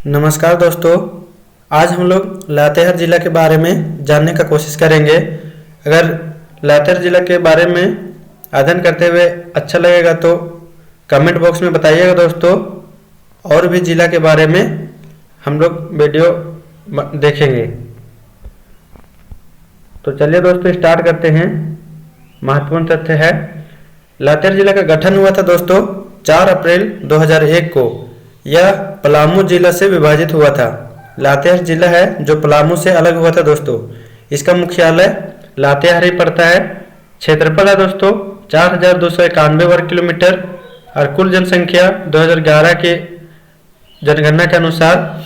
नमस्कार दोस्तों। आज हम लोग लातेहार ज़िला के बारे में जानने का कोशिश करेंगे। अगर लातेहार ज़िला के बारे में अध्ययन करते हुए अच्छा लगेगा तो कमेंट बॉक्स में बताइएगा दोस्तों। और भी ज़िला के बारे में हम लोग वीडियो देखेंगे। तो चलिए दोस्तों स्टार्ट करते हैं। महत्वपूर्ण तथ्य है, लातेहार ज़िला का गठन हुआ था दोस्तों 4 अप्रैल 2001 को। यह पलामू जिला से विभाजित हुआ था। लातेहार जिला है जो पलामू से अलग हुआ था दोस्तों। इसका मुख्यालय लातेहार ही पड़ता है। क्षेत्रफल है दोस्तों 4291 वर्ग किलोमीटर और कुल जनसंख्या 2011 के जनगणना के अनुसार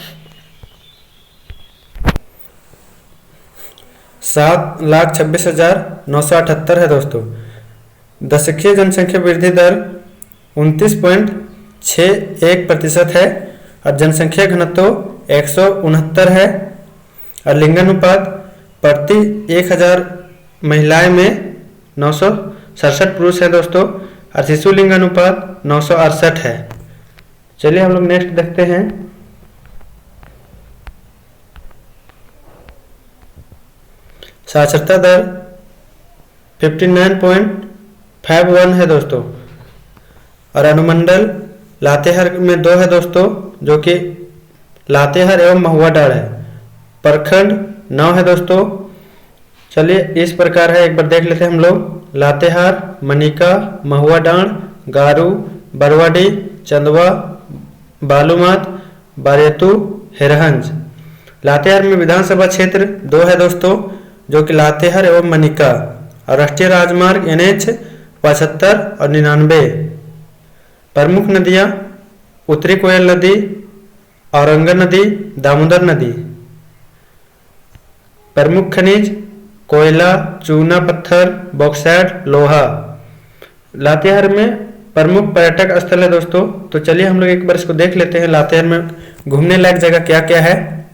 7,26,978 है दोस्तों। दशकीय जनसंख्या वृद्धि दर 29.61% है और जनसंख्या घनत्व 169 है और लिंगानुपात प्रति 1000 महिलाएं में 967 पुरुष है दोस्तों और शिशु लिंगानुपात 968 है। चलिए हम लोग नेक्स्ट देखते हैं। साक्षरता दर 59.51 है दोस्तों और अनुमंडल लातेहार में 2 है दोस्तों, जो कि लातेहार एवं महुआ डांड़ है। प्रखंड 9 है दोस्तों। चलिए इस प्रकार है, एक बार देख लेते हैं हम लोग। लातेहार, मनिका, महुआ डांड़, गारू, बरवाडी, चंदवा, बालूमाथ, बारेतू, हिरहंज। लातेहार में विधानसभा क्षेत्र 2 है दोस्तों, जो कि लातेहार एवं मनिका और राष्ट्रीय राजमार्ग NH 75 और 99। प्रमुख नदियाँ उत्तरी कोयल नदी, औरंगा नदी, दामोदर नदी। प्रमुख खनिज कोयला, चूना पत्थर, बॉक्साइट, लोहा। लातेहार में प्रमुख पर्यटक स्थल है दोस्तों। तो चलिए हम लोग एक बार इसको देख लेते हैं। लातेहार में घूमने लायक जगह क्या क्या है।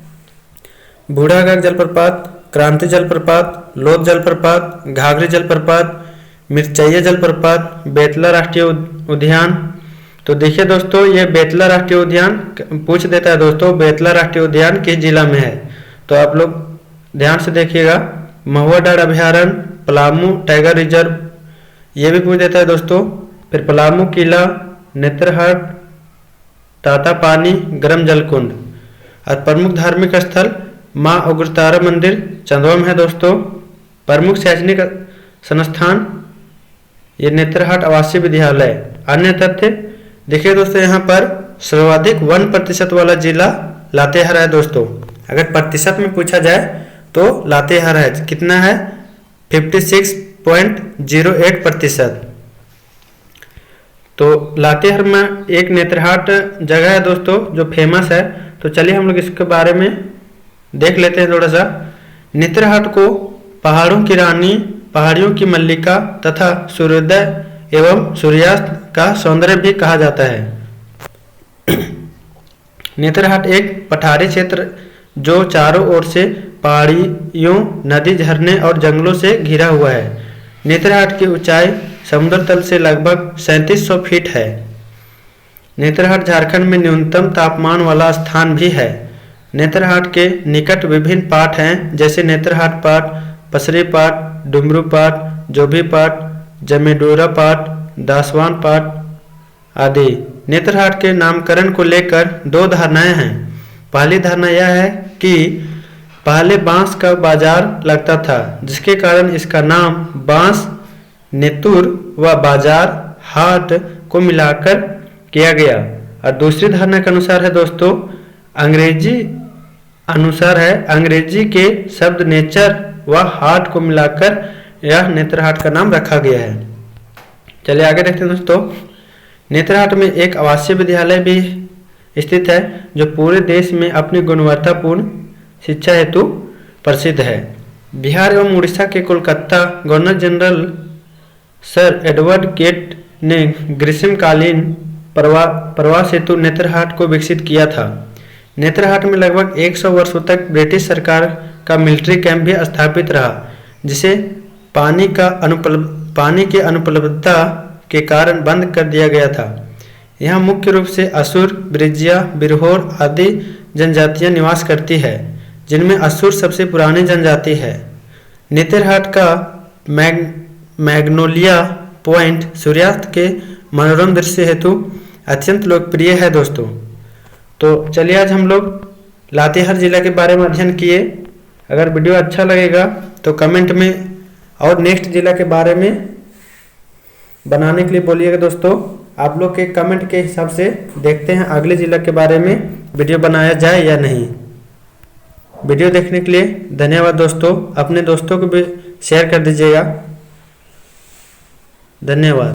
बूढ़ागढ़ जलप्रपात, क्रांति जलप्रपात, लोध जलप्रपात, घाघरी जलप्रपात, मिर्चैया जलप्रपात, बेतला राष्ट्रीय उद्यान। तो देखिए दोस्तों, ये बेतला राष्ट्रीय उद्यान पूछ देता है दोस्तों, बेतला राष्ट्रीय उद्यान किस जिला में है। तो आप लोग ध्यान से देखिएगा। महुआ डांड़ अभयारण्य, पलामू टाइगर रिजर्व, ये भी पूछ देता है दोस्तों। फिर पलामू किला, नेत्रहाट, तातापानी, गर्म जलकुंड। और प्रमुख धार्मिक स्थल माँ उग्रतारा मंदिर चंदवा में है दोस्तों। प्रमुख शैक्षणिक संस्थान ये नेत्रहाट आवासीय विद्यालय। अन्य तथ्य देखिए दोस्तों, यहाँ पर सर्वाधिक 1% वाला जिला लातेहार है दोस्तों। अगर प्रतिशत में पूछा जाए तो लातेहार है, कितना है 56.08%। तो लातेहार में एक नेत्रहाट जगह है दोस्तों जो फेमस है। तो चलिए हम लोग इसके बारे में देख लेते हैं थोड़ा सा। नेत्रहाट को पहाड़ों की रानी, पहाड़ियों की मल्लिका तथा सूर्योदय एवं सूर्यास्त का सौंदर्य भी कहा जाता है। नेत्रहाट एक पठारी क्षेत्र जो चारों ओर से पहाड़ियों, नदी, झरने और जंगलों से घिरा हुआ है। नेत्रहाट की ऊंचाई समुद्र तल से लगभग 3700 फीट है। नेत्रहाट झारखंड में न्यूनतम तापमान वाला स्थान भी है। नेत्रहाट के निकट विभिन्न पाट हैं, जैसे नेत्रहाट पाट, पसरी पाट, डुमरू पाट, जोभी पाट, जमेडोरा पाट, दासवान पाट आदि। नेत्रहाट के नामकरण को लेकर 2 धारणाएं हैं। पहली धारणा यह है कि पहले बांस का बाजार लगता था, जिसके कारण इसका नाम बांस नेतुर व बाजार हाट को मिलाकर किया गया। और दूसरी धारणा के अनुसार है दोस्तों, अंग्रेजी के शब्द नेचर व हाट को मिलाकर यह नेत्रहाट का नाम रखा गया है। चलिए आगे देखते हैं दोस्तों। नेत्रहाट में एक आवासीय विद्यालय भी स्थित है जो पूरे देश में अपनी गुणवत्तापूर्ण शिक्षा हेतु प्रसिद्ध है। बिहार एवं उड़ीसा के Kolkata governor general sir Edward Gait ने ग्रीष्मकालीन प्रवास हेतु नेत्रहाट को विकसित किया था। नेत्रहाट में लगभग 100 वर्षों तक ब्रिटिश सरकार का मिलिट्री कैंप भी स्थापित रहा, जिसे पानी की अनुपलब्धता के कारण बंद कर दिया गया था। यहाँ मुख्य रूप से असुर, ब्रिजिया, बिरहोर आदि जनजातियां निवास करती है, जिनमें असुर सबसे पुरानी जनजाति है। नेतरहाट का मैग्नोलिया पॉइंट सूर्यास्त के मनोरम दृश्य हेतु अत्यंत लोकप्रिय है दोस्तों। तो चलिए आज हम लोग लातेहार जिला के बारे में अध्ययन किए। अगर वीडियो अच्छा लगेगा तो कमेंट में और नेक्स्ट जिला के बारे में बनाने के लिए बोलिएगा दोस्तों। आप लोग के कमेंट के हिसाब से देखते हैं अगले जिला के बारे में वीडियो बनाया जाए या नहीं। वीडियो देखने के लिए धन्यवाद दोस्तों। अपने दोस्तों को भी शेयर कर दीजिएगा। धन्यवाद।